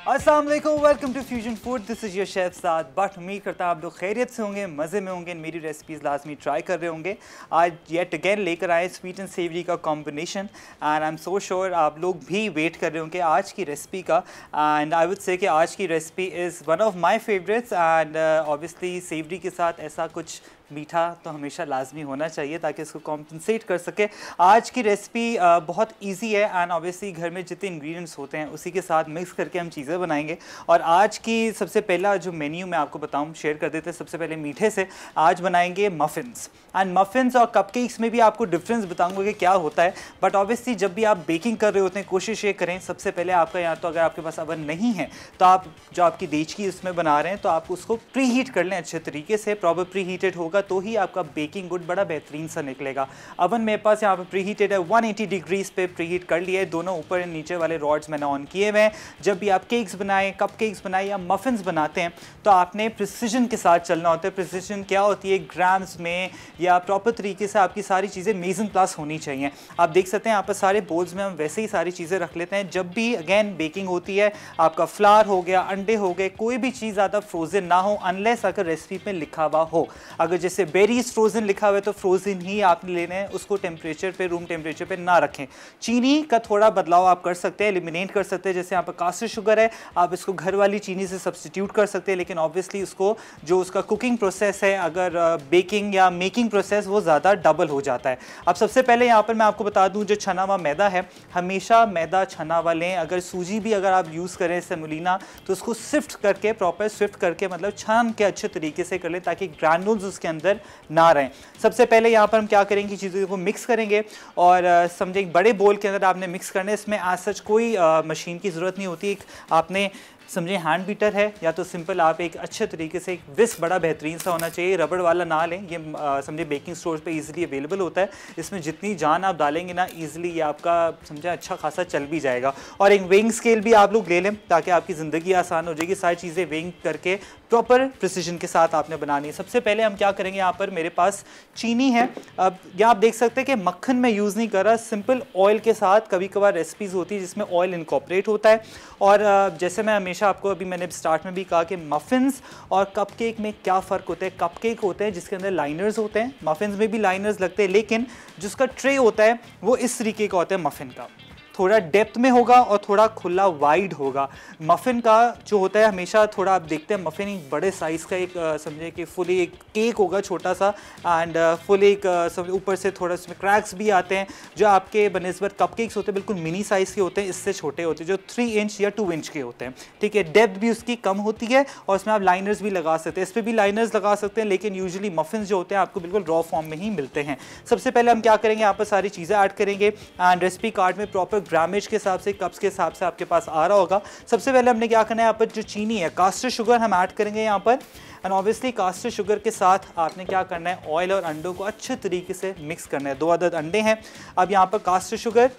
अस्सलाम वालेकुम, welcome to fusion food. This is your chef Saad Butt. उम्मीद करता हूँ आप लोग खैरियत से होंगे, मज़े में होंगे, मेरी रेसिपीज़ लाजमी ट्राई कर रहे होंगे। आज येट अगेन लेकर आए स्वीट एंड सेवरी का combination and I am so sure आप लोग भी वेट कर रहे होंगे आज की रेसिपी का। एंड आई वुड से कि आज की recipe is one of my favourites and obviously savoury के साथ ऐसा कुछ मीठा तो हमेशा लाजमी होना चाहिए ताकि इसको कॉम्पनसेट कर सके। आज की रेसिपी बहुत इजी है एंड ऑब्वियसली घर में जितने इंग्रेडिएंट्स होते हैं उसी के साथ मिक्स करके हम चीज़ें बनाएंगे। और आज की सबसे पहला जो मेन्यू मैं आपको बताऊं, शेयर कर देते हैं सबसे पहले मीठे से। आज बनाएंगे मफ़िन्स एंड मफ़िन्स और कपकेक्स में भी आपको डिफरेंस बताऊंगा कि क्या होता है। बट ऑब्वियसली जब भी आप बेकिंग कर रहे होते हैं कोशिश ये करें सबसे पहले आपका यहाँ तो अगर आपके पास अवन नहीं है तो आप जो आपकी देचकी उसमें बना रहे हैं तो आप उसको प्री हीट कर लें अच्छे तरीके से। प्रॉपर प्री हीटेड होगा तो ही आपका बेकिंग गुड बड़ा बेहतरीन सा निकलेगा। अवन मेरे पास यहाँ पे प्री हीटेड है, 180 डिग्रीज पे प्री हीट कर लिया है। दोनों ऊपर एंड नीचे वाले रॉड्स मैंने ऑन किए हुए हैं। जब भी आप केक्स बनाएं, कप केक्स बनाएं या मफ़िन्स बनाते हैं तो आपने प्रिसीजन के साथ चलना होता है। प्रिसीजन क्या होती है, ग्राम्स में या प्रॉपर तरीके से आपकी सारी चीज़ें मेजन क्लास होनी चाहिए। आप देख सकते हैं यहाँ पर सारे बोल्स में हम वैसे ही सारी चीज़ें रख लेते हैं। जब भी अगेन बेकिंग होती है आपका फ्लावर हो गया, अंडे हो गए, कोई भी चीज़ ज़्यादा फ्रोजन ना हो अनलेस अगर रेसिपी में लिखा हुआ हो। अगर जैसे बेरीज फ्रोजन लिखा हुआ है तो फ्रोजन ही आपने लेने हैं, उसको टेम्परेचर पे, रूम टेम्परेचर पे ना रखें। चीनी का थोड़ा बदलाव आप कर सकते हैं, एलिमिनेट कर सकते हैं। जैसे यहाँ पर कास्टर शुगर है, आप इसको घर वाली चीनी से सब्सटीट्यूट कर सकते हैं, लेकिन ऑब्वियसली उसको जो उसका कुकिंग प्रोसेस है अगर बेकिंग या मेकिंग प्रोसेस वो ज़्यादा डबल हो जाता है। अब सबसे पहले यहाँ पर मैं आपको बता दूँ जो छना हुआ मैदा है, हमेशा मैदा छना हुआ लें। अगर सूजी भी अगर आप यूज़ करें सेमोलिना तो उसको सिफ्ट करके, प्रॉपर सिफ्ट करके मतलब छान के अच्छे तरीके से कर लें ताकि ग्रैनुल्स उसके अंदर ना रहें। सबसे पहले यहाँ पर हम क्या करेंगे, चीज़ों को मिक्स करेंगे और समझे एक बड़े बोल के अंदर आपने मिक्स करना है। इसमें एज सच कोई मशीन की ज़रूरत नहीं होती। आपने समझे हैंड बीटर है या तो सिंपल आप एक अच्छे तरीके से एक विस्क बड़ा बेहतरीन सा होना चाहिए, रबड़ वाला ना लें। ये समझे बेकिंग स्टोर्स पे इजीली अवेलेबल होता है। इसमें जितनी जान आप डालेंगे ना इजीली ये आपका समझे अच्छा खासा चल भी जाएगा। और एक वेइंग स्केल भी आप लोग ले लें ताकि आपकी ज़िंदगी आसान हो जाएगी। सारी चीज़ें वेइंग करके प्रॉपर प्रिसीजन के साथ आपने बनानी है। सबसे पहले हम क्या करेंगे, यहाँ पर मेरे पास चीनी है। अब यहाँ आप देख सकते हैं कि मक्खन में यूज़ नहीं कर रहा, सिंपल ऑयल के साथ। कभी कभार रेसिपीज़ होती है जिसमें ऑयल इनकॉर्पोरेट होता है। और जैसे मैं हमेशा आपको अभी मैंने स्टार्ट में भी कहा कि मफ़िन्स और कपकेक में क्या फ़र्क होता है। कपकेक होते हैं जिसके अंदर लाइनर्स होते हैं, मफ़िन्स में भी लाइनर्स लगते हैं, लेकिन जिसका ट्रे होता है वो इस तरीके का होता है। मफ़िन का थोड़ा डेप्थ में होगा और थोड़ा खुला वाइड होगा। मफ़िन का जो होता है हमेशा थोड़ा आप देखते हैं मफ़िन एक बड़े साइज़ का एक समझे कि फुली एक केक होगा छोटा सा एंड फुल एक ऊपर से थोड़ा इसमें क्रैक्स भी आते हैं। जो आपके बनस्बत कपकेक्स होते हैं बिल्कुल मिनी साइज़ के होते हैं, इससे छोटे होते हैं जो 3 इंच या 2 इंच के होते हैं। ठीक है, डेप्थ भी उसकी कम होती है और इसमें आप लाइनर्स भी लगा सकते हैं। इस पर भी लाइनर्स लगा सकते हैं, लेकिन यूजुअली मफ़िन जो होते हैं आपको बिल्कुल रॉ फॉर्म में ही मिलते हैं। सबसे पहले हम क्या करेंगे, यहाँ पर सारी चीज़ें ऐड करेंगे एंड रेसिपी कार्ड में प्रॉपर ग्रामेज के हिसाब से, कप्स के हिसाब से आपके पास आ रहा होगा। सबसे पहले हमने क्या करना है, यहाँ पर जो चीनी है कास्टर शुगर हम ऐड करेंगे यहाँ पर। एंड ऑब्वियसली कास्टर शुगर के साथ आपने क्या करना है, ऑयल और अंडों को अच्छे तरीके से मिक्स करना है। 2 अदद अंडे हैं। अब यहाँ पर कास्टर शुगर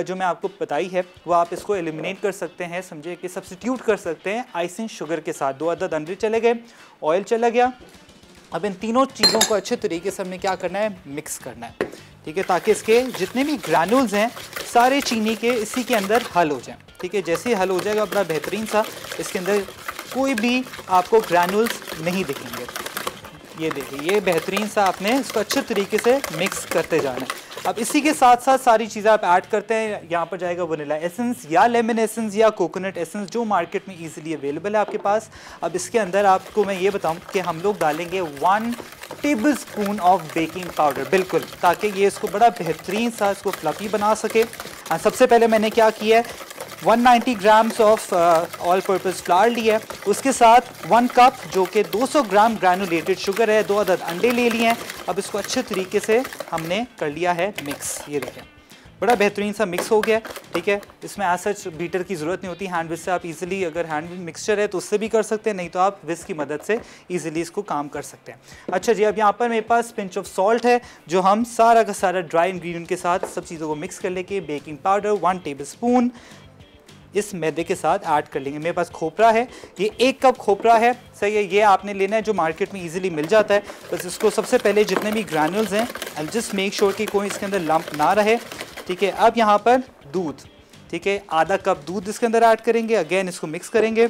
जो मैं आपको बताई है वो आप इसको एलिमिनेट कर सकते हैं, समझे कि सब्स्टिट्यूट कर सकते हैं आइसिंग शुगर के साथ। 2 अदद अंडे चले गए, ऑयल चला गया। अब इन तीनों चीज़ों को अच्छे तरीके से हमने क्या करना है, मिक्स करना है। ठीक है, ताकि इसके जितने भी ग्रैनुल्स हैं सारे चीनी के इसी के अंदर हल हो जाएं। ठीक है, जैसे ही हल हो जाएगा बड़ा बेहतरीन सा इसके अंदर कोई भी आपको ग्रैनुल्स नहीं दिखेंगे। ये देखिए, ये बेहतरीन सा आपने इसको अच्छे तरीके से मिक्स करते जाना है। अब इसी के साथ साथ सारी चीज़ें आप ऐड करते हैं। यहाँ पर जाएगा वनीला एसेंस या लेमन एसेंस या कोकोनट एसेंस जो मार्केट में इजीली अवेलेबल है आपके पास। अब इसके अंदर आपको मैं ये बताऊँ कि हम लोग डालेंगे 1 टेबलस्पून ऑफ बेकिंग पाउडर, बिल्कुल, ताकि ये इसको बड़ा बेहतरीन सा इसको फ्लफी बना सके। सबसे पहले मैंने क्या किया है, 190 grams of all purpose flower लिया है, उसके साथ 1 कप जो कि 200 ग्राम ग्रैनुलेटेड शुगर है, 2 अदद अंडे ले लिए हैं। अब इसको अच्छे तरीके से हमने कर लिया है मिक्स। ये देखें बड़ा बेहतरीन सा मिक्स हो गया। ठीक है, इसमें एज सच बीटर की ज़रूरत नहीं होती, हैंड विस्क से आप इजीली, अगर हैंड मिक्सचर है तो उससे भी कर सकते हैं, नहीं तो आप विस्क की मदद से इजीली इसको काम कर सकते हैं। अच्छा जी, अब यहाँ पर मेरे पास पिंच ऑफ सॉल्ट है जो हम सारा का सारा ड्राई इंग्रेडिएंट के साथ सब चीज़ों को मिक्स कर लेके बेकिंग पाउडर 1 टेबलस्पून इस मैदे के साथ ऐड कर लेंगे। मेरे पास खोपरा है, ये 1 कप खोपरा है, सही है। ये आपने लेना है जो मार्केट में इजीली मिल जाता है। बस इसको सबसे पहले जितने भी ग्रैनुल्स हैं आई जस्ट मेक श्योर कि कोई इसके अंदर लंप ना रहे। ठीक है, अब यहाँ पर दूध ठीक है। आधा कप दूध इसके अंदर ऐड करेंगे, अगेन इसको मिक्स करेंगे।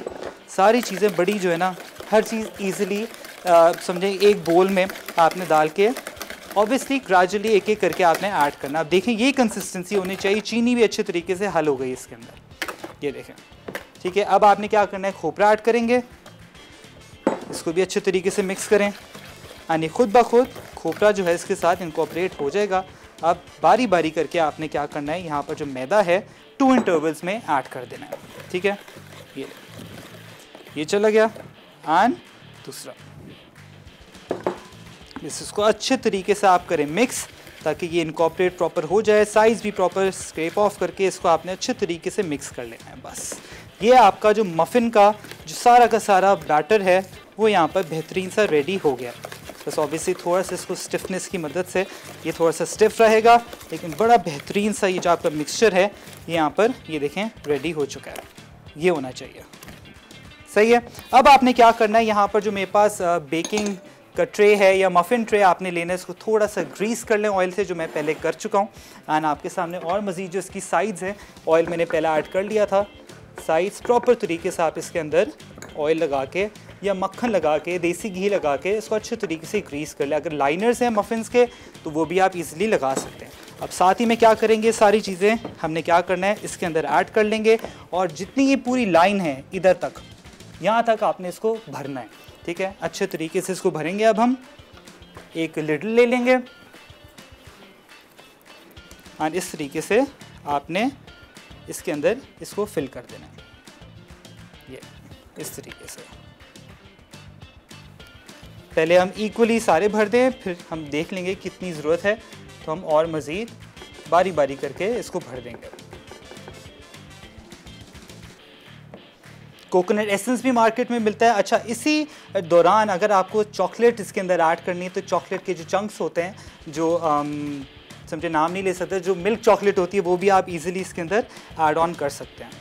सारी चीज़ें बड़ी जो है ना, हर चीज़ ईजिली समझें एक बोल में आपने डाल के ऑब्वियसली ग्रेजुअली एक एक करके आपने ऐड करना। अब देखें ये कंसिस्टेंसी होनी चाहिए। चीनी भी अच्छे तरीके से हल हो गई इसके अंदर, ये देखें, ठीक है। अब आपने क्या करना है, खोपरा ऐड करेंगे, इसको भी अच्छे तरीके से मिक्स करें, यानी खुद ब खुद खोपरा जो है इसके साथ इनकॉर्पोरेट हो जाएगा। अब बारी बारी करके आपने क्या करना है, यहाँ पर जो मैदा है 2 इंटरवल्स में ऐड कर देना है, ठीक है। ये चला गया। एंड दूसरा, इसको अच्छे तरीके से आप करें मिक्स, ताकि ये इनकॉर्पोरेट प्रॉपर हो जाए। साइज़ भी प्रॉपर स्क्रैप ऑफ करके इसको आपने अच्छे तरीके से मिक्स कर लेना है। बस ये आपका जो मफ़िन का जो सारा का सारा बैटर है वो यहाँ पर बेहतरीन सा रेडी हो गया। बस ऑब्वियसली थोड़ा सा इसको स्टिफनेस की मदद से ये थोड़ा सा स्टिफ रहेगा, लेकिन बड़ा बेहतरीन सा ये जो आपका मिक्सचर है ये यहाँ पर ये देखें रेडी हो चुका है। ये होना चाहिए, सही है। अब आपने क्या करना है, यहाँ पर जो मेरे पास बेकिंग का ट्रे है या मफ़िन ट्रे आपने लेना है, इसको थोड़ा सा ग्रीस कर लें ऑयल से, जो मैं पहले कर चुका हूँ। एंड आपके सामने और मज़ीद जो इसकी साइड्स हैं, ऑयल मैंने पहले ऐड कर लिया था। साइड्स प्रॉपर तरीके से आप इसके अंदर ऑयल लगा के या मक्खन लगा के, देसी घी लगा के इसको अच्छे तरीके से ग्रीस कर लें। अगर लाइनर्स हैं मफ़िन्स के तो वो भी आप इजीली लगा सकते हैं। अब साथ ही में क्या करेंगे, सारी चीज़ें हमने क्या करना है इसके अंदर ऐड कर लेंगे, और जितनी ये पूरी लाइन है इधर तक, यहाँ तक आपने इसको भरना है, ठीक है। अच्छे तरीके से इसको भरेंगे। अब हम एक लिडल ले लेंगे और इस तरीके से आपने इसके अंदर इसको फिल कर देना है, ये इस तरीके से। पहले हम इक्वली सारे भर दें, फिर हम देख लेंगे कितनी ज़रूरत है तो हम और मज़ीद बारी बारी करके इसको भर देंगे। कोकोनट एसेंस भी मार्केट में मिलता है। अच्छा, इसी दौरान अगर आपको चॉकलेट इसके अंदर ऐड करनी है तो चॉकलेट के जो चंक्स होते हैं, जो समझे नाम नहीं ले सकते, जो मिल्क चॉकलेट होती है, वो भी आप इजीली इसके अंदर ऐड ऑन कर सकते हैं।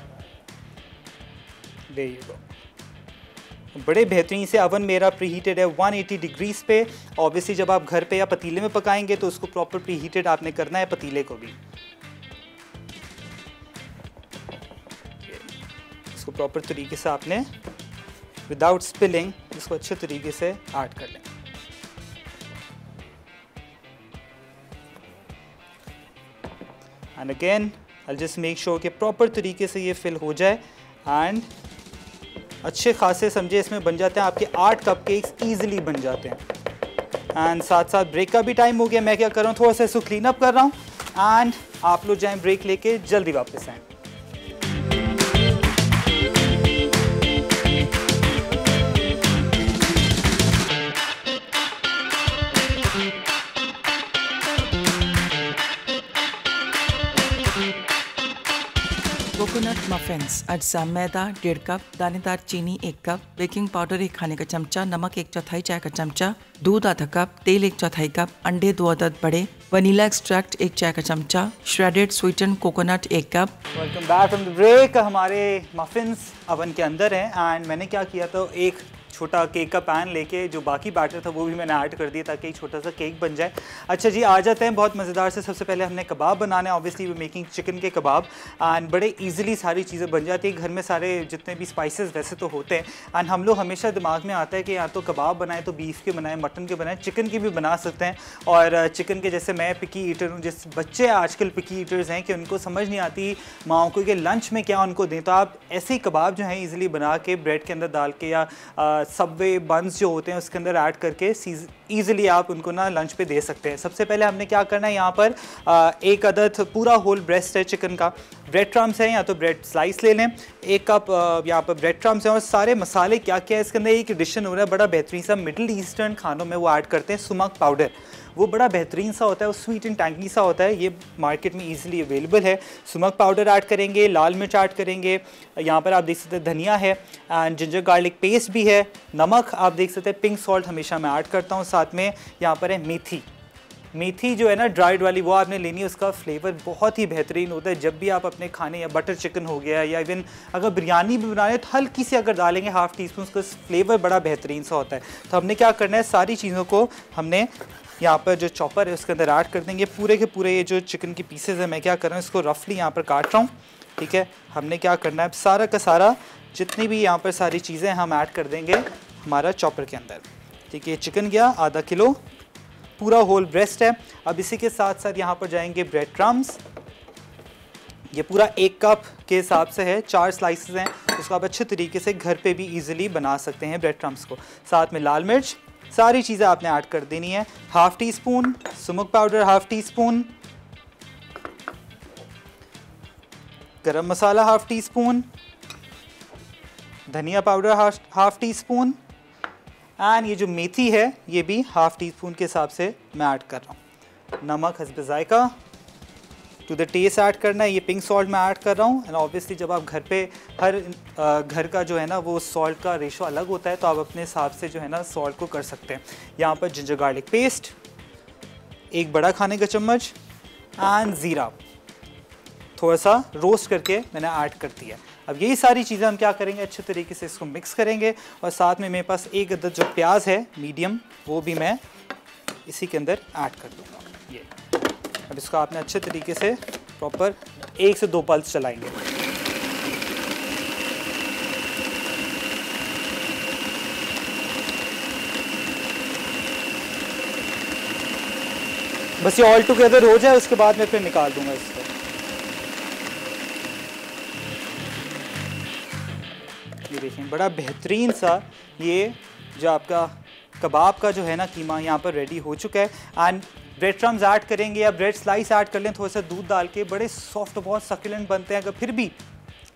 There you go. बड़े बेहतरीन से अवन मेरा प्रीहीटेड है 180 डिग्रीज पे। ऑब्वियसली जब आप घर पे या पतीले में पकाएंगे तो उसको प्रॉपर प्रीहीटेड आपने करना है, पतीले को भी। इसको प्रॉपर तरीके से आपने विदाउट स्पिलिंग इसको अच्छे तरीके से ऐड कर लें। And again I just make sure कि प्रॉपर तरीके से ये फिल हो जाए। एंड अच्छे खासे समझे इसमें बन जाते हैं आपके 8 कपकेक्स ईजिली बन जाते हैं। एंड साथ साथ ब्रेक का भी टाइम हो गया। मैं क्या कर रहा हूँ, थोड़ा सा इसको क्लीन अप कर रहा हूँ एंड आप लोग जाएं ब्रेक लेके जल्दी वापस आएँ। कोकोनट मफिन्स अज्जा मैदा 1.5 कप, दानेदार चीनी 1 कप, बेकिंग पाउडर 1 खाने का चमचा, नमक 1/4 चाय का चमचा, दूध आधा कप, तेल 1/4 कप, अंडे 2 अदद बड़े, वनीला एक्सट्रैक्ट 1 चाय का चमचा, shredded sweetened coconut 1 cup. Welcome back from the break. हमारे मफिन्स अवन के अंदर हैं एंड मैंने क्या किया तो एक छोटा केक का पैन लेके जो बाकी बैटर था वो भी मैंने ऐड कर दिया ताकि एक छोटा सा केक बन जाए। अच्छा जी, आ जाते हैं बहुत मज़ेदार से। सबसे पहले हमने कबाब बनाना है। ऑब्वियसली वी मेकिंग चिकन के कबाब एंड बड़े इजीली सारी चीज़ें बन जाती है। घर में सारे जितने भी स्पाइसेस वैसे तो होते हैं एंड हम लोग हमेशा दिमाग में आता है कि या तो कबाब बनाए तो बीफ के बनाए, मटन के बनाए, चिकन के भी बना सकते हैं। और चिकन के जैसे मैं पिकी ईटर हूँ, जिस बच्चे आजकल पिकी ईटर्स हैं कि उनको समझ नहीं आती माओ को कि लंच में क्या उनको दें, तो आप ऐसे ही कबाब जो हैं ईजिली बना के ब्रेड के अंदर डाल के या सबवे बंस जो होते हैं उसके अंदर ऐड करके ईजिली आप उनको ना लंच पे दे सकते हैं। सबसे पहले हमने क्या करना है, यहाँ पर 1 अदद पूरा होल ब्रेस्ट है चिकन का, ब्रेड क्रम्स हैं या तो ब्रेड स्लाइस ले लें, 1 कप यहाँ पर ब्रेड क्रम्स हैं। और सारे मसाले क्या क्या है इसके अंदर, एक एडिशन हो रहा है बड़ा बेहतरीन सा मिडिल ईस्टर्न खानों में वो ऐड करते हैं सुमक पाउडर। वो बड़ा बेहतरीन सा होता है, वो स्वीट एंड टैंगी सा होता है, ये मार्केट में इजीली अवेलेबल है। सुमक पाउडर ऐड करेंगे, लाल मिर्च ऐड करेंगे, यहाँ पर आप देख सकते हैं धनिया है एंड जिंजर गार्लिक पेस्ट भी है, नमक आप देख सकते हैं, पिंक सॉल्ट हमेशा मैं ऐड करता हूँ। साथ में यहाँ पर है मेथी। मेथी जो है ना ड्राइड वाली वो आपने लेनी है, उसका फ्लेवर बहुत ही बेहतरीन होता है। जब भी आप अपने खाने या बटर चिकन हो गया या इवन अगर बिरयानी भी बना रहे तो हल्की सी अगर डालेंगे हाफ़ टी स्पून, उसका फ्लेवर बड़ा बेहतरीन सा होता है। तो हमने क्या करना है, सारी चीज़ों को हमने यहाँ पर जो चॉपर है उसके अंदर ऐड कर देंगे। पूरे के पूरे ये जो चिकन की पीसेज है मैं क्या कर रहा हूँ, इसको रफली यहाँ पर काट रहा हूँ ठीक है, हमने क्या करना है, सारा का सारा जितनी भी यहाँ पर सारी चीज़ें हम ऐड कर देंगे हमारा चॉपर के अंदर। ठीक है, चिकन गया आधा किलो, पूरा होल ब्रेस्ट है। अब इसी के साथ साथ यहाँ पर जाएंगे ब्रेड क्रम्स, ये पूरा 1 कप के हिसाब से है, 4 स्लाइसेस हैं, उसको आप अच्छे तरीके से घर पे भी इजीली बना सकते हैं ब्रेड क्रम्स को। साथ में लाल मिर्च, सारी चीज़ें आपने ऐड कर देनी है। Half tea spoon smoke powder, half tea spoon गरम मसाला, हाफ़ टी स्पून धनिया powder, half tea spoon, and ये जो मेथी है ये भी हाफ़ टी स्पून के हिसाब से मैं ऐड कर रहा हूँ। नमक हस्ब ज़ायका, टू द टेस्ट ऐड करना है, ये पिंक सॉल्ट मैं ऐड कर रहा हूँ। एंड ऑब्वियसली जब आप घर पे हर घर का जो है ना वो सॉल्ट का रेशो अलग होता है, तो आप अपने हिसाब से जो है ना सॉल्ट को कर सकते हैं। यहाँ पर जिंजर गार्लिक पेस्ट 1 बड़ा खाने का चम्मच, एंड ज़ीरा थोड़ा सा रोस्ट करके मैंने ऐड कर दिया। अब यही सारी चीज़ें हम क्या करेंगे, अच्छे तरीके से इसको मिक्स करेंगे। और साथ में मेरे पास 1 अदद जो प्याज है मीडियम, वो भी मैं इसी के अंदर ऐड कर दूँगा। ये अब इसको आपने अच्छे तरीके से प्रॉपर 1 से 2 पल्स चलाएंगे। बस ये ऑल टुगेदर हो जाए, उसके बाद मैं फिर निकाल दूंगा इसको। ये देखिए बड़ा बेहतरीन सा ये जो आपका कबाब का जो है ना कीमा यहाँ पर रेडी हो चुका है। एंड ब्रेड क्रम्स ऐड करेंगे या ब्रेड स्लाइस ऐड कर लें थोड़ा सा दूध डाल के, बड़े सॉफ्ट बहुत सक्यूलेंट बनते हैं। अगर फिर भी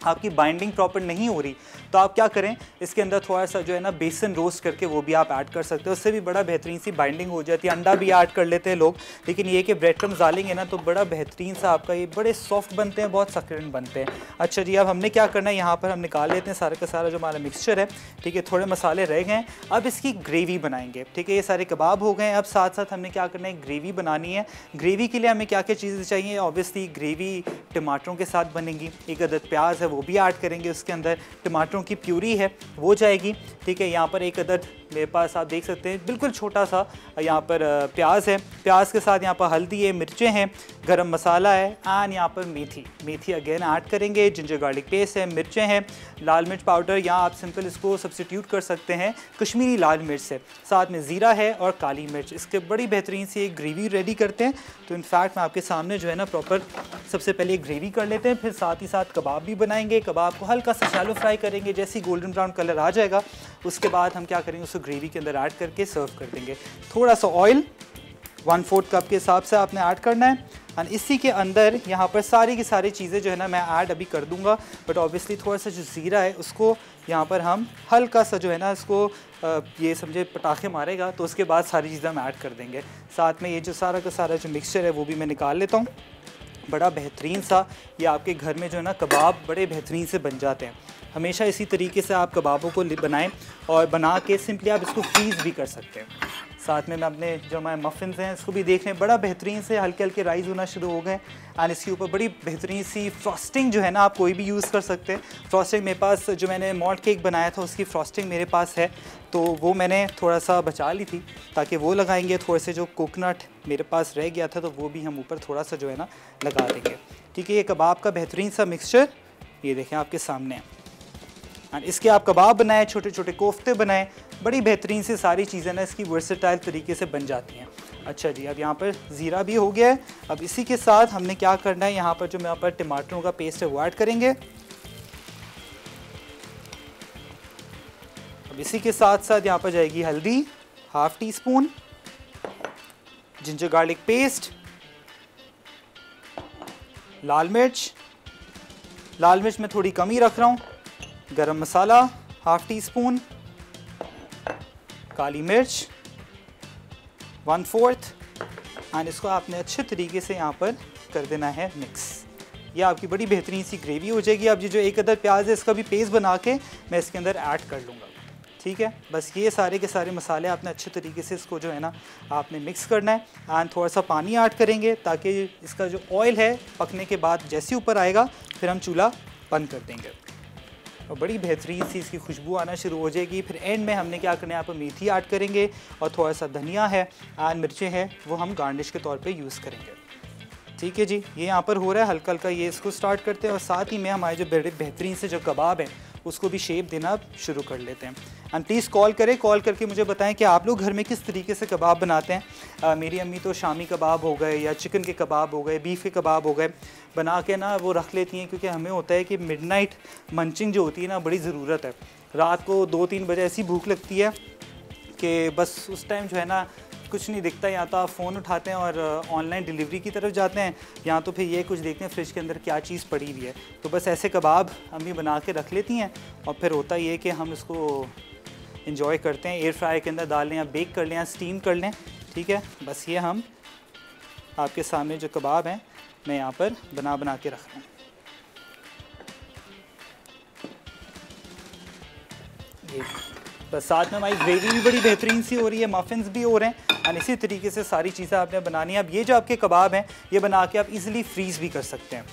आपकी बाइंडिंग प्रॉपर नहीं हो रही तो आप क्या करें, इसके अंदर थोड़ा सा जो है ना बेसन रोस्ट करके वो भी आप ऐड कर सकते हो, उससे भी बड़ा बेहतरीन सी बाइंडिंग हो जाती है। अंडा भी ऐड कर लेते हैं लोग, लेकिन ये कि ब्रेड क्रम्स डालेंगे ना तो बड़ा बेहतरीन सा आपका ये बड़े सॉफ्ट बनते हैं, बहुत सक्यूलेंट बनते हैं। अच्छा जी, अब हमने क्या करना है, यहाँ पर हम निकाल लेते हैं सारा का सारा जो हमारा मिक्सचर है। ठीक है, थोड़े मसाले रह गए, अब इसकी ग्रेवी बनाएंगे। ठीक है, ये सारे कबाब हो गए। अब साथ साथ हमने क्या करना है, ग्रेवी बनानी है। ग्रेवी के लिए हमें क्या क्या चीज़ें चाहिए, ऑब्वियसली ग्रेवी टमाटरों के साथ बनेगी। 1 अदद प्याज है वो भी ऐड करेंगे, उसके अंदर टमाटरों की प्यूरी है वो जाएगी। ठीक है, यहाँ पर 1 अदद मेरे पास आप देख सकते हैं बिल्कुल छोटा सा यहाँ पर प्याज है। प्याज के साथ यहाँ पर हल्दी है, मिर्चें हैं, गरम मसाला है, एंड यहाँ पर मेथी अगेन ऐड करेंगे। जिंजर गार्लिक पेस्ट है, मिर्चें हैं, लाल मिर्च पाउडर, यहाँ आप सिंपल इसको सब्स्टिट्यूट कर सकते हैं कश्मीरी लाल मिर्च से। साथ में ज़ीरा है और काली मिर्च, इसके बड़ी बेहतरीन सी एक ग्रेवी रेडी करते हैं। तो इनफैक्ट मैं आपके सामने जो है ना प्रॉपर सबसे पहले एक ग्रेवी कर लेते हैं, फिर साथ ही साथ कबाब भी बनाएंगे। कबाब को हल्का सा शैलो फ्राई करेंगे, जैसे ही गोल्डन ब्राउन कलर आ जाएगा उसके बाद हम क्या करेंगे, उसको ग्रेवी के अंदर ऐड करके सर्व कर देंगे। थोड़ा सा ऑयल 1/4 कप के हिसाब से आपने ऐड करना है। और इसी के अंदर यहाँ पर सारी की सारी चीज़ें जो है ना मैं ऐड अभी कर दूंगा, बट ऑब्वियसली थोड़ा सा जो ज़ीरा है उसको यहाँ पर हम हल्का सा जो है ना इसको ये समझे पटाखे मारेगा, तो उसके बाद सारी चीज़ें हम ऐड कर देंगे। साथ में ये जो सारा का सारा जो मिक्सचर है वो भी मैं निकाल लेता हूँ। बड़ा बेहतरीन सा ये आपके घर में जो है ना कबाब बड़े बेहतरीन से बन जाते हैं। हमेशा इसी तरीके से आप कबाबों को बनाएं और बना के सिंपली आप इसको फ्रीज़ भी कर सकते हैं। साथ में मैं अपने जो हमारे मफ़िन्स हैं इसको भी देख रहे हैं, बड़ा बेहतरीन से हल्के हल्के राइज़ होना शुरू हो गए। एंड इसके ऊपर बड़ी बेहतरीन सी फ्रॉस्टिंग जो है ना आप कोई भी यूज़ कर सकते हैं। फ्रॉस्टिंग मेरे पास जो मैंने मॉल्ट केक बनाया था उसकी फ्रॉस्टिंग मेरे पास है, तो वो मैंने थोड़ा सा बचा ली थी ताकि वो लगाएंगे। थोड़े से जो कोकोनट मेरे पास रह गया था तो वो भी हम ऊपर थोड़ा सा जो है ना लगा देंगे। ठीक है, ये कबाब का बेहतरीन सा मिक्सचर ये देखें आपके सामने है। एंड इसके आप कबाब बनाएं, छोटे छोटे कोफ्ते बनाएं, बड़ी बेहतरीन से सारी चीज़ें ना इसकी वर्सेटाइल तरीके से बन जाती हैं। अच्छा जी, अब यहाँ पर ज़ीरा भी हो गया है। अब इसी के साथ हमने क्या करना है, यहाँ पर जो यहाँ पर टमाटरों का पेस्ट है वो ऐड करेंगे। अब इसी के साथ साथ यहाँ पर जाएगी हल्दी 1/2 teaspoon, ginger garlic paste, लाल मिर्च मैं थोड़ी कम ही रख रहा हूँ, गरम मसाला 1/2 टी स्पून, काली मिर्च 1/4, एंड इसको आपने अच्छे तरीके से यहाँ पर कर देना है मिक्स। ये आपकी बड़ी बेहतरीन सी ग्रेवी हो जाएगी। अब ये जो 1 अदद प्याज है इसका भी पेस्ट बना के मैं इसके अंदर ऐड कर लूँगा। ठीक है, बस ये सारे के सारे मसाले आपने अच्छे तरीके से इसको जो है ना आपने मिक्स करना है। एंड थोड़ा सा पानी ऐड करेंगे ताकि इसका जो ऑयल है पकने के बाद जैसे ऊपर आएगा फिर हम चूल्हा बंद कर देंगे और बड़ी बेहतरीन सी इसकी खुशबू आना शुरू हो जाएगी। फिर एंड में हमने क्या करना है, यहाँ पर मेथी ऐड करेंगे और थोड़ा सा धनिया है एंड मिर्चें हैं वो हम गार्निश के तौर पे यूज़ करेंगे। ठीक है जी, ये यहाँ पर हो रहा है हल्का हल्का, ये इसको स्टार्ट करते हैं और साथ ही में हमारे जो बड़े बेहतरीन से जो कबाब हैं उसको भी शेप देना शुरू कर लेते हैं। एंड प्लीज़ कॉल करके मुझे बताएं कि आप लोग घर में किस तरीके से कबाब बनाते हैं। मेरी अम्मी तो शामी कबाब हो गए या चिकन के कबाब हो गए, बीफ के कबाब हो गए, बना के ना वो रख लेती हैं, क्योंकि हमें होता है कि मिडनाइट मंचिंग जो होती है ना बड़ी ज़रूरत है। रात को 2-3 बजे ऐसी भूख लगती है कि बस उस टाइम जो है ना कुछ नहीं दिखता, या तो आप फ़ोन उठाते हैं और ऑनलाइन डिलीवरी की तरफ जाते हैं, या तो फिर ये कुछ देखते हैं फ्रिज के अंदर क्या चीज़ पड़ी हुई है। तो बस ऐसे कबाब अम्मी बना के रख लेती हैं और फिर होता ये कि हम इसको इंजॉय करते हैं। एयर फ्रायर के अंदर डाल लें या बेक कर लें या स्टीम कर लें, ठीक है। बस ये हम आपके सामने जो कबाब हैं मैं यहाँ पर बना के रख रहा हूँ। ये बस साथ में हमारी ग्रेवी भी बड़ी बेहतरीन सी हो रही है, मफ़िन्स भी हो रहे हैं और इसी तरीके से सारी चीज़ें आपने बनानी है। अब ये जो आपके कबाब हैं ये बना के आप इजीली फ्रीज़ भी कर सकते हैं।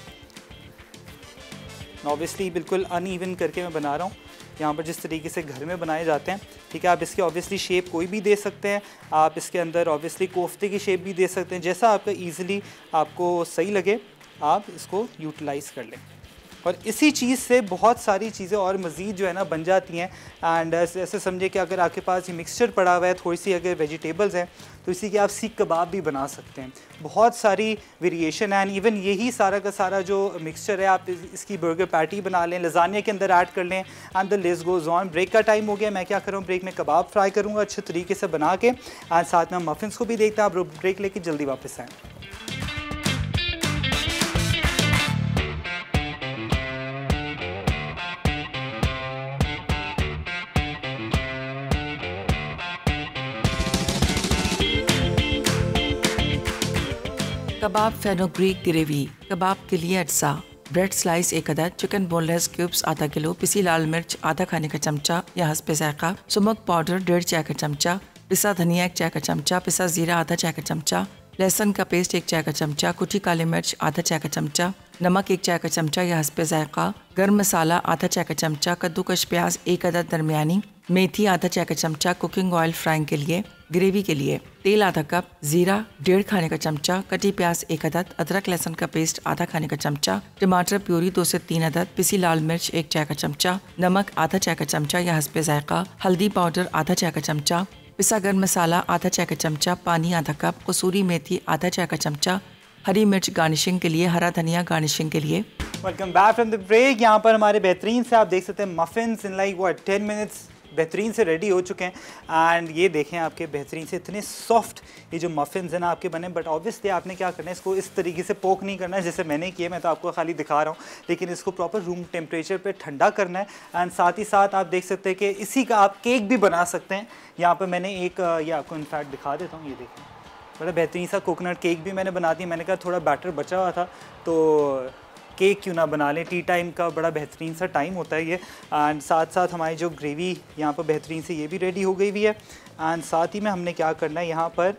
ऑब्वियसली बिल्कुल अनइवन करके मैं बना रहा हूँ यहाँ पर जिस तरीके से घर में बनाए जाते हैं, ठीक है। आप इसके ऑब्वियसली शेप कोई भी दे सकते हैं, आप इसके अंदर ऑब्वियसली कोफ्ते की शेप भी दे सकते हैं, जैसा आपका ईज़िली आपको सही लगे आप इसको यूटिलाइज़ कर लें। और इसी चीज़ से बहुत सारी चीज़ें और मज़ीद जो है ना बन जाती हैं। एंड ऐसे समझे कि अगर आपके पास ये मिक्सचर पड़ा हुआ है, थोड़ी सी अगर वेजिटेबल्स हैं, तो इसी के आप सीख कबाब भी बना सकते हैं। बहुत सारी वेरिएशन है। एंड इवन यही सारा का सारा जो मिक्सचर है आप इसकी बर्गर पैटी बना लें, लजानिया के अंदर ऐड कर लें and the list goes on. Break का टाइम हो गया, मैं क्या कर रहा हूँ, ब्रेक में कबाब फ्राई करूँगा अच्छे तरीके से बना के, एंड साथ में हम मफ़िन्स को भी देखते हैं। आप ब्रेक लेके जल्दी वापस आएँ। कबाब फेनोग्रीक ग्रेवी। कबाब के लिए अज्जा: ब्रेड स्लाइस 1 अदद, चिकन बोनलेस क्यूब्स आधा किलो, पिसी लाल मिर्च आधा खाने का चमचा या हस्बे ज़ायक़ा, सुमक पाउडर 1.5 चाय का चमचा, पिसा धनिया 1 चाय का चमचा, पिसा ज़ीरा आधा चाय का चमचा, लहसुन का पेस्ट 1 चाय का चमचा, कुटी काली मिर्च आधा चाय का चमचा, नमक 1 चाय का चमचा या हस्बे ज़ायक़ा, गर्म मसाला आधा चाय का चमचा, कद्दूकश प्याज 1 अदद दरमियानी, मेथी आधा चाय का चमचा, कुकिंग ऑयल फ्राइंग के लिए। ग्रेवी के लिए तेल आधा कप, ज़ीरा 1.5 खाने का चमचा, कटी प्याज 1 अदद, अदरक लहसुन का पेस्ट आधा खाने का चमचा, टमाटर प्यूरी 2 से 3 अदद, पिसी लाल मिर्च 1 चाय का चमचा, नमक आधा चाय का चमचा या हस्बे ज़ायक़ा, हल्दी पाउडर आधा चाय का चमचा, पिसा गर्म मसाला आधा चाय का चमचा, पानी आधा कप, कसूरी मेथी आधा चाय का चमचा, हरी मिर्च गार्निशिंग के लिए, हरा धनिया गार्निशिंग के लिए। Welcome back from the break. यहाँ पर हमारे बेहतरीन से आप देख सकते हैं मफ़िन्स इन लाइक 10 मिनट्स बेहतरीन से रेडी हो चुके हैं। एंड ये देखें आपके बेहतरीन से इतने सॉफ्ट ये जो मफ़िन्स हैं ना आपके बने। बट ऑब्वियसली आपने क्या करना है, इसको इस तरीके से पोक नहीं करना है जैसे मैंने किया, मैं तो आपको खाली दिखा रहा हूँ, लेकिन इसको प्रॉपर रूम टेम्परेचर पे ठंडा करना है। एंड साथ ही साथ आप देख सकते हैं कि इसी का आप केक भी बना सकते हैं। यहाँ पर मैंने एक ये आपको इनफैक्ट दिखा देता हूँ, ये देखें बड़ा बेहतरीन सा कोकोनट केक भी मैंने बना दिया। मैंने कहा थोड़ा बैटर बचा हुआ था तो केक क्यों ना बना लें, टी टाइम का बड़ा बेहतरीन सा टाइम होता है ये। एंड साथ साथ हमारी जो ग्रेवी यहाँ पर बेहतरीन से ये भी रेडी हो गई हुई है। एंड साथ ही में हमने क्या करना है, यहाँ पर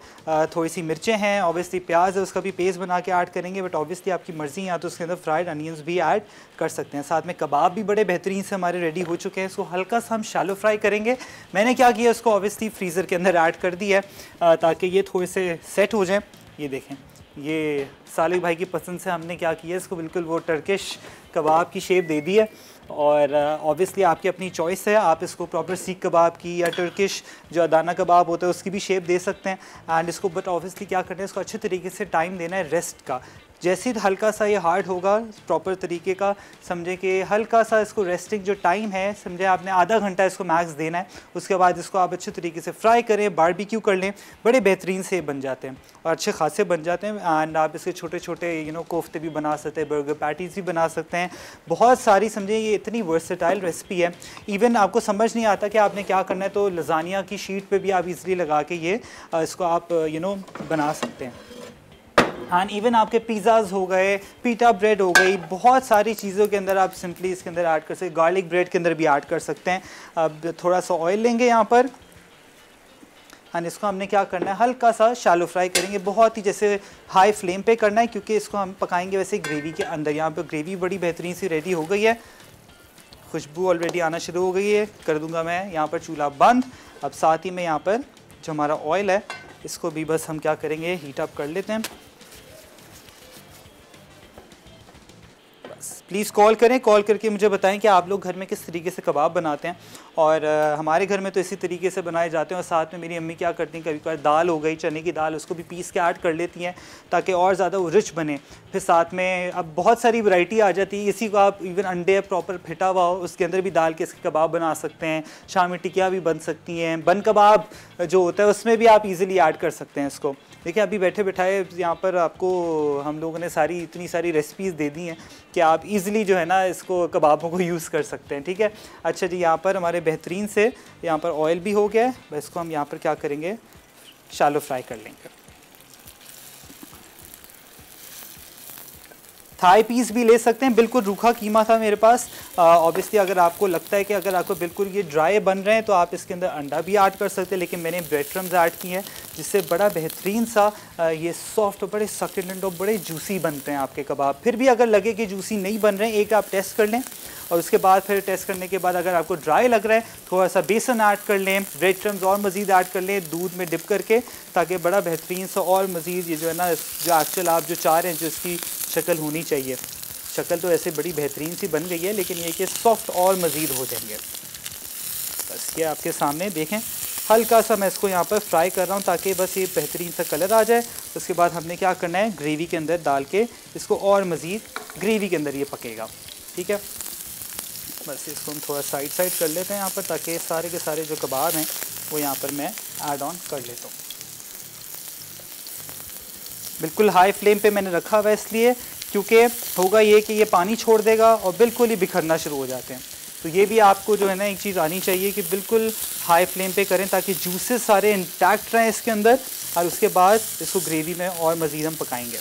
थोड़ी सी मिर्चें हैं, ऑब्वियसली प्याज है उसका भी पेस्ट बना के ऐड करेंगे, बट ऑब्वियसली आपकी मर्ज़ी, या तो उसके अंदर फ्राइड अनियंस भी ऐड कर सकते हैं। साथ में कबाब भी बड़े बेहतरीन से हमारे रेडी हो चुके हैं। इसको हल्का सा हम शैलो फ्राई करेंगे। मैंने क्या किया, उसको ऑब्वियसली फ्रीज़र के अंदर ऐड कर दिया है ताकि ये थोड़े से सेट हो जाएँ। ये देखें, ये सालिक भाई की पसंद से हमने क्या किया, इसको बिल्कुल वो टर्किश कबाब की शेप दे दी है। और ऑब्वियसली आपकी अपनी चॉइस है, आप इसको प्रॉपर सीख कबाब की या टर्किश जो अदाना कबाब होता है उसकी भी शेप दे सकते हैं। एंड इसको बट ऑब्वियसली क्या करना है, इसको अच्छे तरीके से टाइम देना है रेस्ट का। जैसे ही हल्का सा ये हार्ड होगा प्रॉपर तरीके का, समझे कि हल्का सा इसको रेस्टिंग जो टाइम है, समझे आपने आधा घंटा इसको मैक्स देना है। उसके बाद इसको आप अच्छे तरीके से फ्राई करें, बारबेक्यू कर लें, बड़े बेहतरीन से बन जाते हैं और अच्छे खासे बन जाते हैं। एंड आप इसके छोटे छोटे कोफ्ते भी बना सकते हैं, बर्गर पैटीज़ भी बना सकते हैं, बहुत सारी, समझे ये इतनी वर्सेटाइल रेसिपी है। इवन आपको समझ नहीं आता कि आपने क्या करना है, तो लजानिया की शीट पे भी आप इजीली लगा के ये इसको आप बना सकते हैं। एंड इवन आपके पिज़्ज़ाज़ हो गए, पीटा ब्रेड हो गई, बहुत सारी चीज़ों के अंदर आप सिंपली इसके अंदर ऐड कर सकते हैं। गार्लिक ब्रेड के अंदर भी ऐड कर सकते हैं। अब थोड़ा सा ऑयल लेंगे यहाँ पर, एंड इसको हमने क्या करना है, हल्का सा शैलो फ्राई करेंगे, बहुत ही जैसे हाई फ्लेम पे करना है, क्योंकि इसको हम पकाएंगे वैसे ग्रेवी के अंदर। यहाँ पर ग्रेवी बड़ी बेहतरीन सी रेडी हो गई है, खुशबू ऑलरेडी आना शुरू हो गई है। कर दूँगा मैं यहाँ पर चूल्हा बंद। अब साथ ही में यहाँ पर जो हमारा ऑयल है इसको भी बस हम क्या करेंगे, हीट अप कर लेते हैं। प्लीज़ कॉल करें, कॉल करके मुझे बताएं कि आप लोग घर में किस तरीके से कबाब बनाते हैं। और हमारे घर में तो इसी तरीके से बनाए जाते हैं। और साथ में मेरी अम्मी क्या करती हैं, कभी कभार दाल हो गई चने की दाल, उसको भी पीस के ऐड कर लेती हैं ताकि और ज़्यादा वो रिच बने। फिर साथ में अब बहुत सारी वैरायटी आ जाती है, इसी को आप इवन अंडे प्रॉपर फिटा हुआ हो उसके अंदर भी डाल के इसके कबाब बना सकते हैं। शामी टिकिया भी बन सकती हैं, बन कबाब जो होता है उसमें भी आप इजीली ऐड कर सकते हैं इसको। देखिए अभी बैठे बैठाए यहाँ पर आपको हम लोगों ने इतनी सारी रेसिपीज़ दे दी हैं कि आप इजीली जो है ना इसको कबाबों को यूज़ कर सकते हैं। ठीक है, अच्छा जी, यहाँ पर हमारे बेहतरीन से यहाँ पर ऑयल भी हो गया है। बस इसको हम यहाँ पर क्या करेंगे, शैलो फ्राई कर लेंगे। थाई पीस भी ले सकते हैं, बिल्कुल रूखा कीमा था मेरे पास। ऑब्वियसली अगर आपको लगता है कि अगर आपको बिल्कुल ये ड्राई बन रहे हैं तो आप इसके अंदर अंडा भी ऐड कर सकते हैं, लेकिन मैंने ब्रेड क्रम्स ऐड किए हैं जिससे बड़ा बेहतरीन सा ये सॉफ्ट और बड़े सकुलेंट और बड़े जूसी बनते हैं आपके कबाब। फिर भी अगर लगे कि जूसी नहीं बन रहे हैं, एक आप टेस्ट कर लें और उसके बाद फिर टेस्ट करने के बाद अगर आपको ड्राई लग रहा है थोड़ा सा बेसन ऐड कर लें, ब्रेड क्रम्स और मज़ीद ऐड कर लें दूध में डिप करके, ताकि बड़ा बेहतरीन सा और मज़ीद ये जो है ना जो एक्चुअल आप जो चाह रहे हैं जो इसकी शक्ल होनी चाहिए, शक्ल तो ऐसे बड़ी बेहतरीन सी बन गई है, लेकिन ये कि सॉफ्ट और मज़ीद हो जाएंगे। बस ये आपके सामने देखें, हल्का सा मैं इसको यहाँ पर फ्राई कर रहा हूँ ताकि बस ये बेहतरीन सा कलर आ जाए। उसके बाद हमने क्या करना है, ग्रेवी के अंदर डाल के इसको और मज़ीद ग्रेवी के अंदर ये पकेगा। ठीक है, बस इसको हम थोड़ा साइड कर लेते हैं यहाँ पर, ताकि सारे के सारे जो कबाब हैं वो यहाँ पर मैं ऐड ऑन कर लेता हूँ। बिल्कुल हाई फ्लेम पे मैंने रखा हुआ है इसलिए क्योंकि होगा ये कि ये पानी छोड़ देगा और बिल्कुल ही बिखरना शुरू हो जाते हैं। तो ये भी आपको जो है ना एक चीज़ आनी चाहिए कि बिल्कुल हाई फ्लेम पे करें ताकि जूसेस सारे इंटैक्ट रहें इसके अंदर, और उसके बाद इसको ग्रेवी में और मज़ीद हम पकाएंगे।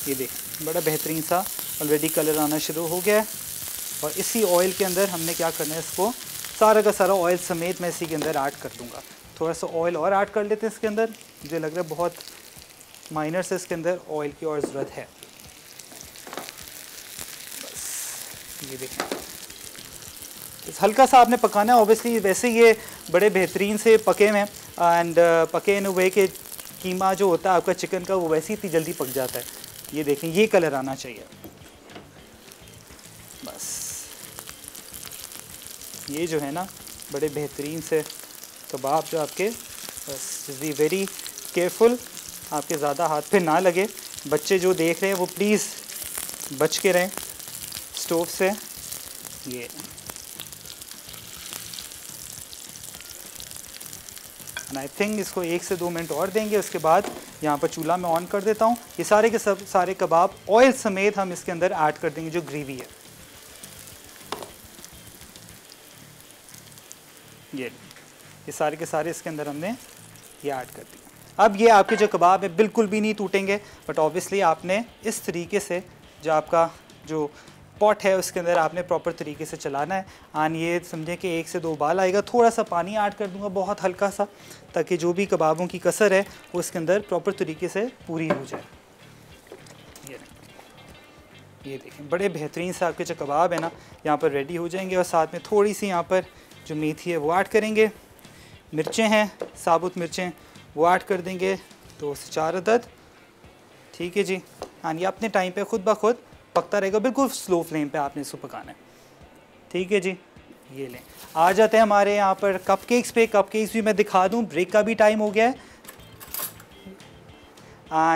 ये देखें बड़ा बेहतरीन सा ऑलरेडी कलर आना शुरू हो गया है। और इसी ऑयल के अंदर हमने क्या करना है, इसको सारा का सारा ऑयल समेत मैं इसी के अंदर ऐड कर दूँगा। थोड़ा सा ऑयल और ऐड कर लेते हैं इसके अंदर, मुझे लग रहा है बहुत माइनर से इसके अंदर ऑयल की और ज़रूरत है। बस ये देखें, हल्का सा आपने पकाना है। ऑब्वियसली वैसे ये बड़े बेहतरीन से पके हैं एंड पके इन वे के कीमा जो होता है आपका चिकन का वो वैसे ही इतनी जल्दी पक जाता है। ये देखें ये कलर आना चाहिए। बस ये जो है ना बड़े बेहतरीन से कबाब जो आपके, बस बी वेरी केयरफुल, आपके ज़्यादा हाथ पे ना लगे। बच्चे जो देख रहे हैं वो प्लीज़ बच के रहें स्टोव से। ये आई थिंक इसको 1 से 2 मिनट और देंगे। उसके बाद यहाँ पर चूल्हा मैं ऑन कर देता हूँ। ये सारे के सब सारे कबाब ऑयल समेत हम इसके अंदर ऐड कर देंगे जो ग्रेवी है। ये सारे के सारे इसके अंदर हमने ये ऐड कर दिया। अब ये आपके जो कबाब है बिल्कुल भी नहीं टूटेंगे, बट ऑब्वियसली आपने इस तरीके से जो आपका जो पॉट है उसके अंदर आपने प्रॉपर तरीके से चलाना है। आन ये समझें कि 1 से 2 उबाल आएगा, थोड़ा सा पानी ऐड कर दूंगा बहुत हल्का सा, ताकि जो भी कबाबों की कसर है वो इसके अंदर प्रॉपर तरीके से पूरी हो जाए। ये देखें बड़े बेहतरीन से आपके जो कबाब है ना यहाँ पर रेडी हो जाएंगे। और साथ में थोड़ी सी यहाँ पर जो मेथी है वो ऐड करेंगे, मिर्चें हैं साबुत मिर्चें वो ऐड कर देंगे 2 से 4 अदद। ठीक है जी, हाँ ये अपने टाइम पे खुद ब खुद पकता रहेगा, बिल्कुल स्लो फ्लेम पे आपने इसको पकाना है। ठीक है जी, ये लें। आ जाते हैं हमारे यहाँ पर कपकेक्स पे। कपकेक्स भी मैं दिखा दूँ, ब्रेक का भी टाइम हो गया है।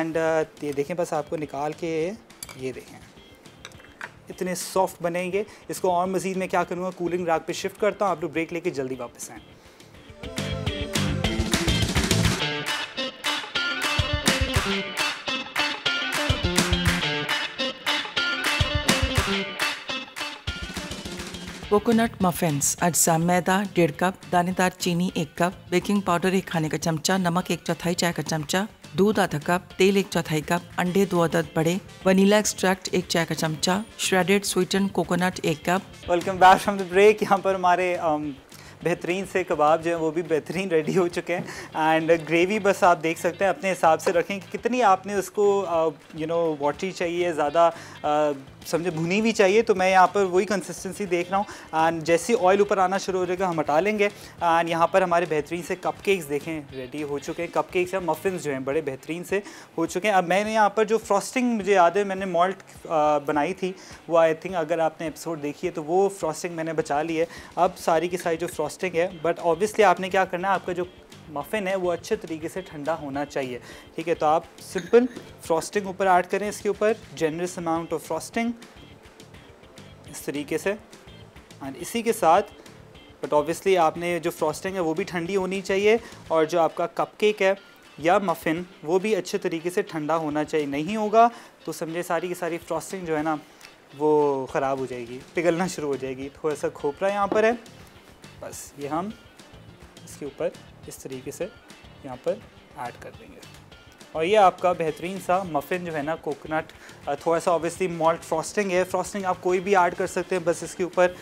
एंड ये देखें बस आपको निकाल के ये देखें इतने सॉफ्ट बनेंगे। इसको और मज़ीद मैं क्या करूँगा, कूलिंग रैक पे शिफ्ट करता हूँ। आप लोग ब्रेक लेके जल्दी वापस आएँ। कोकोनट मफिन्स अज्जा मैदा 1.5 कप, दानेदार चीनी 1 कप, बेकिंग पाउडर 1 खाने का चमचा, नमक 1/4 चाय का चमचा, दूध आधा कप, तेल 1/4 कप, अंडे 2 अदद बड़े, वनीला एक्सट्रैक्ट 1 चाय का चमचा, shredded sweetened coconut 1 cup. Welcome back from the break. यहाँ पर हमारे बेहतरीन से कबाब जो हैं वो भी बेहतरीन रेडी हो चुके हैं। एंड ग्रेवी बस आप देख सकते हैं अपने हिसाब से रखें कि कितनी आपने उसको वाटरी चाहिए, ज़्यादा समझे भुनी हुई चाहिए, तो मैं यहाँ पर वही कंसिस्टेंसी देख रहा हूँ। एंड जैसे ऑयल ऊपर आना शुरू हो जाएगा हम हटा लेंगे। एंड यहाँ पर हमारे बेहतरीन से कपकेक्स देखें रेडी हो चुके हैं। कपकेक्स या मफ़िन्स जो हैं बड़े बेहतरीन से हो चुके हैं। अब मैंने यहाँ पर जो फ्रॉस्टिंग मुझे याद है मैंने मॉल्ट बनाई थी, वो आई थिंक अगर आपने एपिसोड देखी है तो वो फ्रॉस्टिंग मैंने बचा ली है। अब सारी की सारी जो फ्रॉस्टिंग है, बट ऑब्वियसली आपने क्या करना है, आपका जो मफ़िन है वो अच्छे तरीके से ठंडा होना चाहिए। ठीक है, तो आप सिंपल फ्रॉस्टिंग ऊपर ऐड करें, इसके ऊपर जेनरस अमाउंट ऑफ फ्रॉस्टिंग इस तरीके से। एंड इसी के साथ बट ऑब्वियसली आपने जो फ्रॉस्टिंग है वो भी ठंडी होनी चाहिए, और जो आपका कपकेक है या मफ़िन वो भी अच्छे तरीके से ठंडा होना चाहिए। नहीं होगा तो समझे सारी की सारी फ्रॉस्टिंग जो है ना वो ख़राब हो जाएगी, पिघलना शुरू हो जाएगी। थोड़ा सा खोपरा यहाँ पर है, बस ये हम इसके ऊपर इस तरीके से यहाँ पर ऐड कर देंगे, और ये आपका बेहतरीन सा मफ़िन जो है ना कोकोनट। थोड़ा सा ऑब्वियसली मॉल्ट फ्रॉस्टिंग है, फ्रॉस्टिंग आप कोई भी ऐड कर सकते हैं, बस इसके ऊपर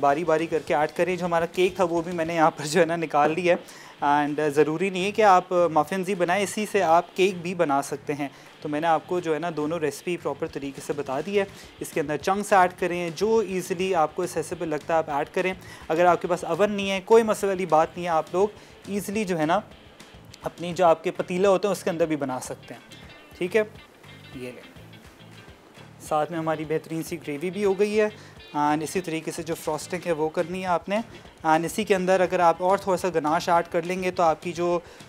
बारी बारी करके ऐड करें। जो हमारा केक था वो भी मैंने यहाँ पर जो है ना निकाल लिया है। एंड ज़रूरी नहीं है कि आप मफ़िन्स ही बनाएं, इसी से आप केक भी बना सकते हैं। तो मैंने आपको जो है ना दोनों रेसिपी प्रॉपर तरीके से बता दी है। इसके अंदर चंक्स ऐड करें, जो ईज़िली आपको एक्सेसिबल लगता है आप ऐड करें। अगर आपके पास अवन नहीं है कोई मसले वाली बात नहीं है, आप लोग ईज़िली जो है ना अपनी जो आपके पतीले होते हैं उसके अंदर भी बना सकते हैं। ठीक है, ये लें, साथ में हमारी बेहतरीन सी ग्रेवी भी हो गई है। एंड इसी तरीके से जो फ्रॉस्टिंग है वो करनी है आपने। एंड इसी के अंदर अगर आप और थोड़ा सा गनाश ऐड कर लेंगे तो आपकी जो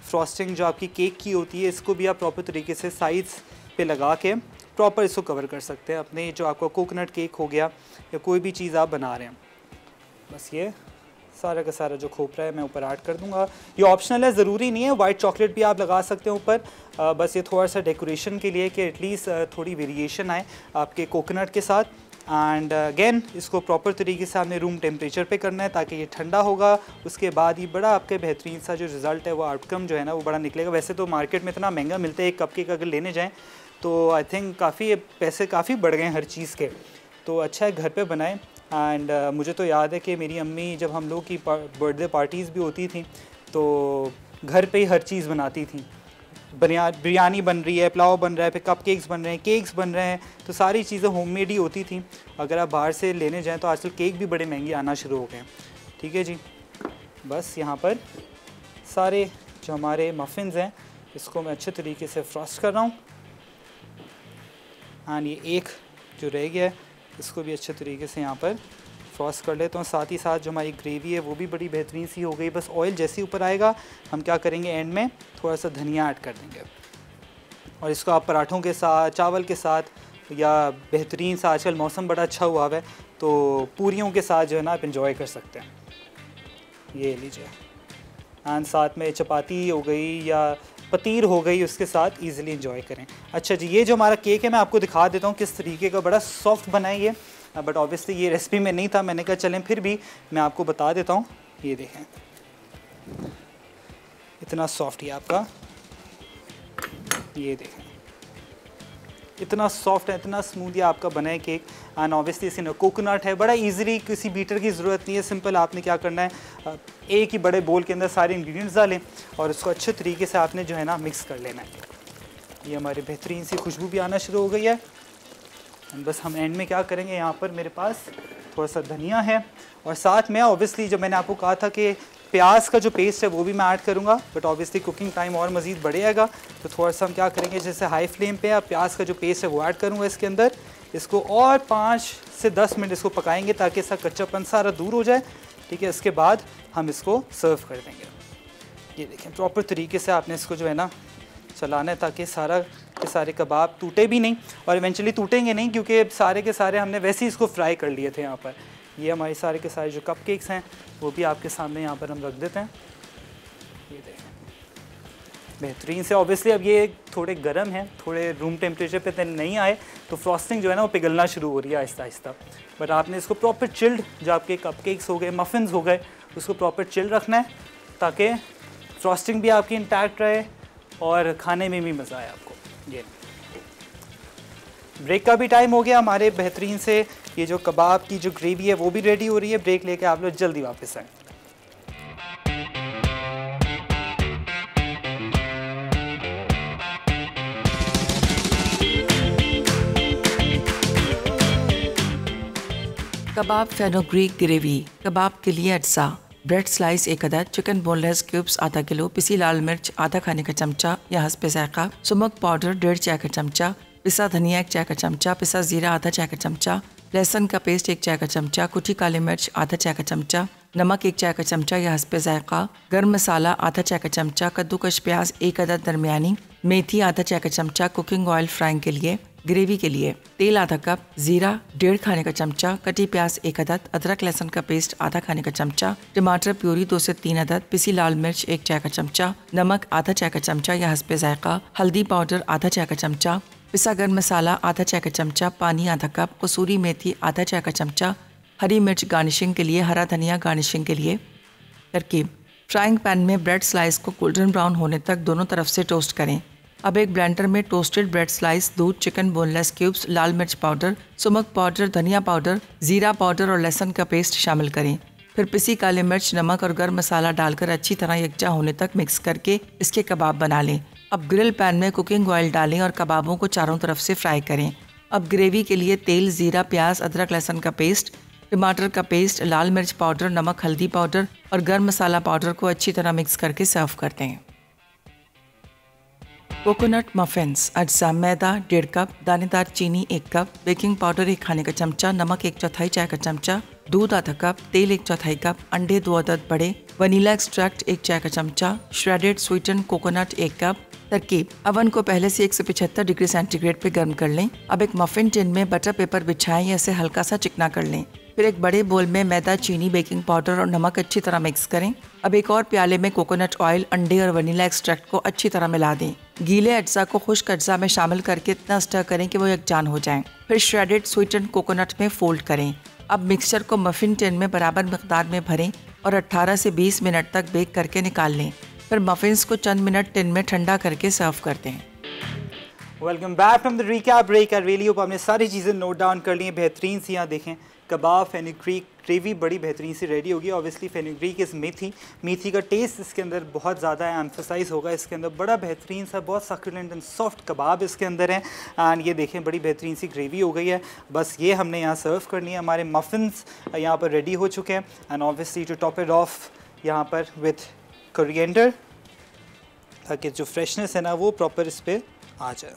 फ्रॉस्टिंग जो आपकी केक की होती है इसको भी आप प्रॉपर तरीके से साइड्स पे लगा के प्रॉपर इसको कवर कर सकते हैं। अपने जो आपका कोकोनट केक हो गया या कोई भी चीज़ आप बना रहे हैं, बस ये सारा का सारा जो खोपरा है मैं ऊपर ऐड कर दूंगा। ये ऑप्शनल है, ज़रूरी नहीं है। वाइट चॉकलेट भी आप लगा सकते हैं ऊपर, बस ये थोड़ा सा डेकोरेशन के लिए कि एटलीस्ट थोड़ी वेरिएशन आए आपके कोकोनट के साथ। एंड अगेन इसको प्रॉपर तरीके से आपने रूम टेम्परेचर पे करना है ताकि ये ठंडा होगा। उसके बाद ये बड़ा आपके बेहतरीन सा जो रिज़ल्ट है वो आउटकम जो है ना वो बड़ा निकलेगा। वैसे तो मार्केट में इतना महंगा मिलता है, एक कपकेक अगर लेने जाएँ तो आई थिंक काफ़ी पैसे काफ़ी बढ़ गए हैं हर चीज़ के। तो अच्छा है घर पे बनाएं। एंड मुझे तो याद है कि मेरी अम्मी जब हम लोग की बर्थडे पार्टीज़ भी होती थी तो घर पे ही हर चीज़ बनाती थी। बिरयानी बन रही है, पुलाव बन रहा है, फिर कपकेक्स बन रहे हैं, केक्स बन रहे हैं, तो सारी चीज़ें होममेड ही होती थी। अगर आप बाहर से लेने जाएं तो आजकल केक भी बड़े महंगे आना शुरू हो गए हैं। ठीक है जी, बस यहाँ पर सारे जो हमारे मफ़िन्स हैं इसको मैं अच्छे तरीके से फ्रॉस्ट कर रहा हूँ। एंड ये एक जो रह गया है इसको भी अच्छे तरीके से यहाँ पर फ्रॉस्ट कर लेता हूँ। साथ ही साथ जो हमारी ग्रेवी है वो भी बड़ी बेहतरीन सी हो गई। बस ऑयल जैसे ही ऊपर आएगा हम क्या करेंगे, एंड में थोड़ा सा धनिया ऐड कर देंगे, और इसको आप पराठों के साथ, चावल के साथ, या बेहतरीन सा आजकल मौसम बड़ा अच्छा हुआ है तो पूरियों के साथ जो है ना आप इंजॉय कर सकते हैं। ये लीजिए, एंड साथ में चपाती हो गई या पतीर हो गई, उसके साथ इजीली इंजॉय करें। अच्छा जी, ये जो हमारा केक है मैं आपको दिखा देता हूँ किस तरीके का, बड़ा सॉफ्ट बना है ये। बट ऑब्वियसली ये रेसिपी में नहीं था, मैंने कहा चलें फिर भी मैं आपको बता देता हूँ। ये देखें इतना सॉफ्ट है आपका, ये देखें इतना सॉफ्ट है, इतना स्मूथ है आपका बना है केक। एंड ऑब्वियसली इसमें कोकोनट है, बड़ा इजीली, किसी बीटर की ज़रूरत नहीं है। सिंपल आपने क्या करना है, एक ही बड़े बोल के अंदर सारे इंग्रेडिएंट्स डालें और उसको अच्छे तरीके से आपने जो है ना मिक्स कर लेना है। ये हमारी बेहतरीन सी खुशबू भी आना शुरू हो गई है। बस हम एंड में क्या करेंगे, यहाँ पर मेरे पास थोड़ा सा धनिया है, और साथ में ऑब्वियसली जो मैंने आपको कहा था कि प्याज का जो पेस्ट है वो भी मैं ऐड करूँगा, बट ऑब्वियसली कुकिंग टाइम और मज़ीद बढ़ेगा तो थोड़ा सा हम क्या करेंगे, जैसे हाई फ्लेम पे आप प्याज का जो पेस्ट है वो ऐड करूँगा इसके अंदर। इसको और 5 से 10 मिनट इसको पकाएंगे ताकि इसका कच्चापन सारा दूर हो जाए। ठीक है, इसके बाद हम इसको सर्व कर देंगे। ये देखें प्रॉपर तरीके से आपने इसको जो है ना चलाना है ताकि सारा के सारे कबाब टूटे भी नहीं, और इवेंचुअली टूटेंगे नहीं क्योंकि सारे के सारे हमने वैसे ही इसको फ्राई कर लिए थे यहाँ पर। ये हमारे सारे के सारे जो कपकेक्स हैं वो भी आपके सामने यहाँ पर हम रख देते हैं। ये देखें बेहतरीन से। ऑब्वियसली अब ये थोड़े गर्म हैं, थोड़े रूम टेम्परेचर पे नहीं आए तो फ्रॉस्टिंग जो है ना वो पिघलना शुरू हो रही है आहिस्ता आहिस्ता। बट आपने इसको प्रॉपर चिल्ड, जो आपके कपकेक्स हो गए, मफ़िन्स हो गए, उसको प्रॉपर चिल्ड रखना है ताकि फ्रॉस्टिंग भी आपकी इंटैक्ट रहे और खाने में भी मज़ा आए आपको। ये ब्रेक का भी टाइम हो गया हमारे बेहतरीन से। ये जो कबाब की जो ग्रेवी है वो भी रेडी हो रही है। ब्रेक लेके आप लोग जल्दी वापस आएँ। कबाब फेनोग्रीक ग्रेवी। कबाब के लिए अज्जा: ब्रेड स्लाइस 1 अदद, चिकन बोनलेस क्यूब्स आधा किलो, पिसी लाल मिर्च आधा खाने का चमचा या हस्बे जायका, सुमक पाउडर 1.5 चाय का चमचा, पिसा धनिया 1 चाय का चमचा, पिसा जीरा आधा चाय का चमचा, लहसुन का पेस्ट 1 चाय का चमचा, कुटी काली मिर्च आधा चाय का चमचा, नमक 1 चाय का चमचा या हस्बे जायका, गर्म मसाला आधा चाय का चमचा, कद्दूकश प्याज 1 अदद दरमियानी, मेथी आधा चाय का चमचा, कुकिंग ऑयल फ्राइंग के लिए। ग्रेवी के लिए तेल आधा कप, जीरा 1.5 खाने का चमचा, कटी प्याज 1 अदद, अदरक लहसुन का पेस्ट आधा खाने का चमचा, टमाटर प्यूरी 2 से 3 अदद, पिसी लाल मिर्च 1 चाय का चमचा, नमक आधा चाय का चमचा या हस्बे जायका, हल्दी पाउडर आधा चाय का चमचा, पिसा गर्म मसाला आधा चाय का चमचा, पानी आधा कप, कसूरी मेथी आधा चाय का चमचा, हरी मिर्च गार्निशिंग के लिए, हरा धनिया गार्निशिंग के लिए। तरकीब: फ्राइंग पैन में ब्रेड स्लाइस को गोल्डन ब्राउन होने तक दोनों तरफ से टोस्ट करें। अब एक ब्लेंडर में टोस्टेड ब्रेड स्लाइस, दूध, चिकन बोनलेस क्यूब्स, लाल मिर्च पाउडर, सुमक पाउडर, धनिया पाउडर, जीरा पाउडर और लहसुन का पेस्ट शामिल करें। फिर पिसी काली मिर्च, नमक और गर्म मसाला डालकर अच्छी तरह यकजा होने तक मिक्स करके इसके कबाब बना लें। अब ग्रिल पैन में कुकिंग ऑयल डालें और कबाबों को चारों तरफ से फ्राई करें। अब ग्रेवी के लिए तेल, जीरा, प्याज, अदरक लहसुन का पेस्ट, टमाटर का पेस्ट, लाल मिर्च पाउडर, नमक, हल्दी पाउडर और गर्म मसाला पाउडर को अच्छी तरह मिक्स करके सर्व करते हैं। Coconut muffins. अज्जा: मैदा 1.5 कप, दानेदार चीनी 1 कप, बेकिंग पाउडर 1 खाने का चमचा, नमक 1/4 चाय का चमचा, दूध आधा कप, तेल 1/4 कप, अंडे 2 अदद बड़े, वनीला एक्सट्रैक्ट 1 चाय का चमचा, श्रेडेड स्वीटन कोकोनट 1 कप। तरकीब: अवन को पहले से 175 डिग्री सेंटीग्रेड पे गर्म कर लें। अब एक मफिन टिन में बटर पेपर बिछाएं या इसे हल्का सा चिकना कर लें। फिर एक बड़े बोल में मैदा, चीनी, बेकिंग पाउडर और नमक अच्छी तरह मिक्स करें। अब एक और प्याले में कोकोनट ऑयल, अंडे और वनीला एक्सट्रैक्ट को अच्छी तरह मिला दें। गीले अज्जा को खुश्क अज्जा में शामिल करके इतना स्टर करें कि वो यकजान हो जाएं। फिर श्रेडेड स्वीटन कोकोनट में फोल्ड करें। अब मिक्सचर को मफिन टिन में बराबर मिकदार में भरें और 18 से 20 मिनट तक बेक करके निकाल लें। फिर मफिन्स को चंद मिनट टिन में ठंडा करके सर्व करते हैं। Welcome back from the recap break. I really hope आपने सारी चीज़ें नोट डाउन कर ली हैं। बेहतरीन सी यहाँ देखें कबाब फेनुग्रीक ग्रेवी बड़ी बेहतरीन सी रेडी होगी। ऑब्वियसली फेनुग्रीक इस मेथी का टेस्ट इसके अंदर बहुत ज़्यादा एम्फसाइज होगा। इसके अंदर बड़ा बेहतरीन सा बहुत सक्यूलेंट एंड सॉफ्ट कबाब इसके अंदर है। एंड ये देखें बड़ी बेहतरीन सी ग्रेवी हो गई है। बस ये हमने यहाँ सर्व करनी है। हमारे मफिन्स यहाँ पर रेडी हो चुके हैं। And obviously to top it off यहाँ पर विथ कोरिएंडर, ताकि जो फ्रेशनेस है ना वो प्रॉपर इस पर आ जाए।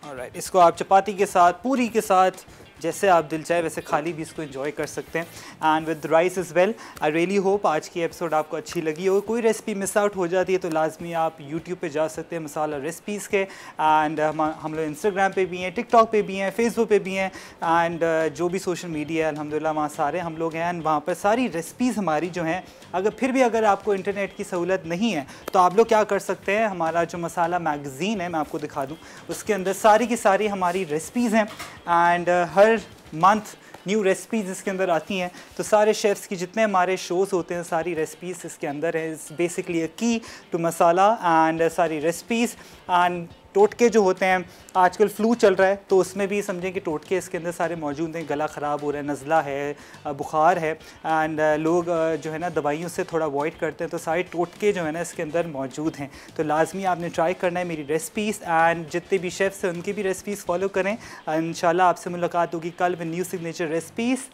ऑलराइट, इसको आप चपाती के साथ, पूरी के साथ, जैसे आप दिल चाहे वैसे खाली भी इसको एंजॉय कर सकते हैं। And with rice is well. I really hope आज की एपिसोड आपको अच्छी लगी हो। कोई रेसिपी मिस आउट हो जाती है तो लाजमी आप यूट्यूब पे जा सकते हैं मसाला रेसिपीज़ के। एंड हम लोग इंस्टाग्राम पे भी हैं, टिकटॉक पे भी हैं, फेसबुक पे भी हैं। एंड जो भी सोशल मीडिया है अल्हम्दुलिल्लाह वहाँ सारे हम लोग हैं। एंड वहाँ पर सारी रेसिपीज़ हमारी जो हैं, अगर आपको इंटरनेट की सहूलत नहीं है तो आप लोग क्या कर सकते हैं, हमारा जो मसाला मैगज़ीन है मैं आपको दिखा दूँ, उसके अंदर सारी की सारी हमारी रेसिपीज़ हैं। And her month new recipes इसके अंदर आती हैं। तो सारे शेफ़्स की जितने हमारे शोज़ होते हैं सारी रेसिपीज़ इसके अंदर है। इट्स बेसिकली अ की टू मसाला एंड सारी रेसिपीज़। एंड टोटके जो होते हैं, आजकल फ्लू चल रहा है तो उसमें भी समझें कि टोटके इसके अंदर सारे मौजूद हैं। गला ख़राब हो रहा है, नज़ला है, बुखार है, एंड लोग जो है ना दवाइयों से थोड़ा अवॉइड करते हैं, तो सारे टोटके जो है ना इसके अंदर मौजूद हैं। तो लाजमी आपने ट्राई करना है मेरी रेसिपीज़। एंड जितने भी शेफ़्स हैं उनकी भी रेसिपीज़ फॉलो करें। इंशाल्लाह आपसे मुलाकात होगी कल विद न्यू सिग्नेचर रेसिपीज़।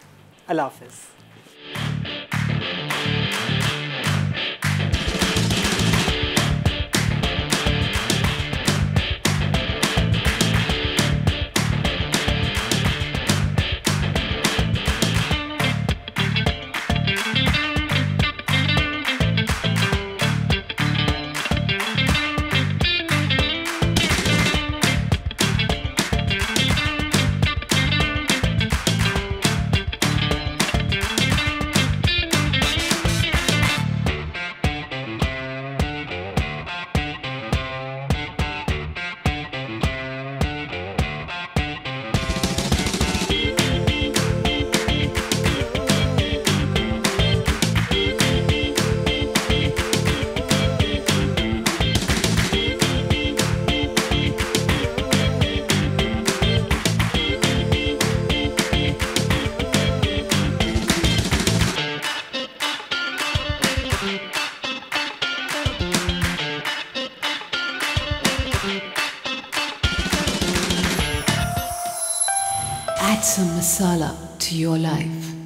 अल्लाह हाफ़िज़। Add some masala to your life.